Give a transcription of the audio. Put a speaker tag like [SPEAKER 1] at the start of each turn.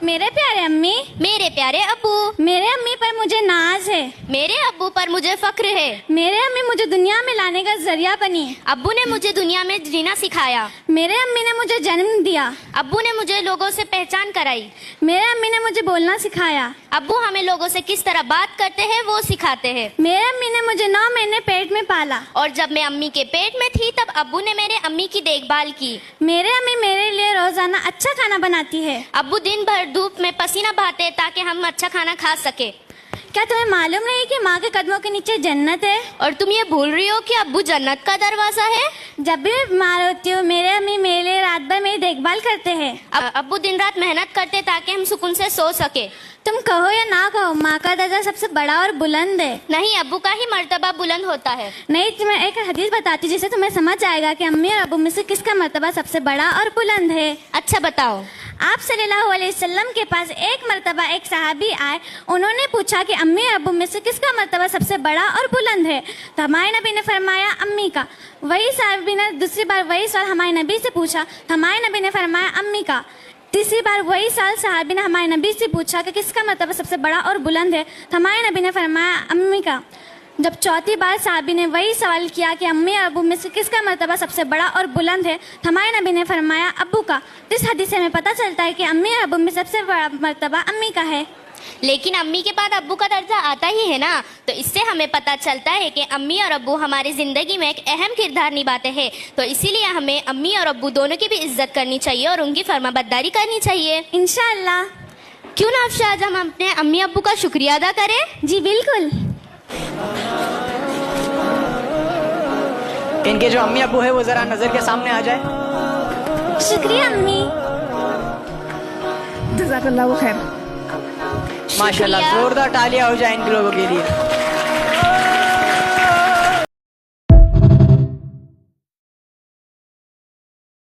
[SPEAKER 1] میرے پیارے امی،
[SPEAKER 2] میرے پیارے ابو،
[SPEAKER 1] میرے امی پر مجھے ناز ہے،
[SPEAKER 2] میرے ابو پر مجھے فخر ہے۔
[SPEAKER 1] میرے امی مجھے دنیا میں لانے کا ذریعہ بنی،
[SPEAKER 2] ابو نے مجھے دنیا میں جینا سکھایا۔
[SPEAKER 1] میرے امی نے مجھے جنم دیا،
[SPEAKER 2] ابو نے مجھے لوگوں سے پہچان کرائی۔
[SPEAKER 1] میرے امی نے مجھے بولنا سکھایا،
[SPEAKER 2] ابو ہمیں لوگوں سے کس طرح بات کرتے ہیں وہ سکھاتے ہیں۔
[SPEAKER 1] میرے امی نے مجھے 9 مہینے پیٹ میں پالا،
[SPEAKER 2] اور جب میں امی کے پیٹ میں تھی تب ابو نے میرے امی کی دیکھ بھال کی۔
[SPEAKER 1] میرے امی میرے لیے روزانہ اچھا کھانا بناتی ہے۔
[SPEAKER 2] ابو دن بھر دھوپ میں پسینہ بہاتے تاکہ ہم اچھا کھانا کھا سکے۔
[SPEAKER 1] کیا تمہیں معلوم نہیں کہ ماں کے قدموں کے نیچے جنت ہے؟
[SPEAKER 2] اور تم یہ بھول رہی ہو کہ ابو جنت کا دروازہ ہے۔
[SPEAKER 1] جب بھی میں بیمار ہوتی ہوں میرے امی میرے لیے رات بھر میری دیکھ بھال کرتے ہیں۔
[SPEAKER 2] ابو دن رات محنت کرتے تاکہ ہم سکون سے سو سکے۔
[SPEAKER 1] تم کہو یا نہ کہو، ماں کا درجہ سب سے بڑا اور بلند ہے۔
[SPEAKER 2] نہیں، ابو کا ہی مرتبہ بلند ہوتا ہے۔
[SPEAKER 1] نہیں، تمہیں ایک حدیث بتاتی ہوں جس سے تمہیں سمجھ آئے گا کہ امی اور ابو میں سے کس کا مرتبہ سب سے بڑا اور بلند ہے۔
[SPEAKER 2] اچھا بتاؤ۔
[SPEAKER 1] آپ صلی اللہ علیہ وسلم کے پاس ایک مرتبہ ایک صحابی آئے، انہوں نے پوچھا کہ امی اور ابو میں سے کس کا مرتبہ سب سے بڑا اور بلند ہے، تو ہمارے نبی نے فرمایا امی کا۔ وہی صحابی نے دوسری بار وہی سوال ہمارے نبی سے پوچھا، تو ہمارے نبی نے فرمایا امی کا۔ تیسری بار وہی سوال صحابی نے ہمارے نبی سے پوچھا کہ کس کا مرتبہ سب سے بڑا اور بلند ہے، تو ہمارے نبی نے فرمایا امی کا۔ جب چوتھی بار صحابی نے وہی سوال کیا کہ امی اور ابو میں سے کس کا مرتبہ سب سے بڑا اور بلند ہے، تو ہمارے نبی نے فرمایا ابو کا۔ اس حدیث سے ہمیں پتہ چلتا ہے کہ امی اور ابو میں سب سے بڑا مرتبہ امی کا ہے۔
[SPEAKER 2] لیکن امی کے بعد ابو کا درجہ آتا ہی ہے نا، تو اس سے ہمیں پتہ چلتا ہے کہ امی اور ابو ہماری زندگی میں ایک اہم کردار نبھاتے ہیں، تو اسی لیے ہمیں امی اور ابو دونوں کی بھی عزت کرنی چاہیے اور ان کی فرما برداری کرنی چاہیے۔
[SPEAKER 1] انشاءاللہ۔
[SPEAKER 2] کیوں نہ افشا آج ہم اپنے امی ابو کا شکریہ ادا کریں؟
[SPEAKER 1] جی بالکل۔
[SPEAKER 3] ان کے جو امی ابو ہے وہ ذرا نظر کے سامنے آ جائے۔
[SPEAKER 1] شکریہ امی۔
[SPEAKER 4] جزاک اللہ خیر۔
[SPEAKER 3] ماشاءاللہ، زوردار تالیاں ہو جائیں ان لوگوں کے لیے۔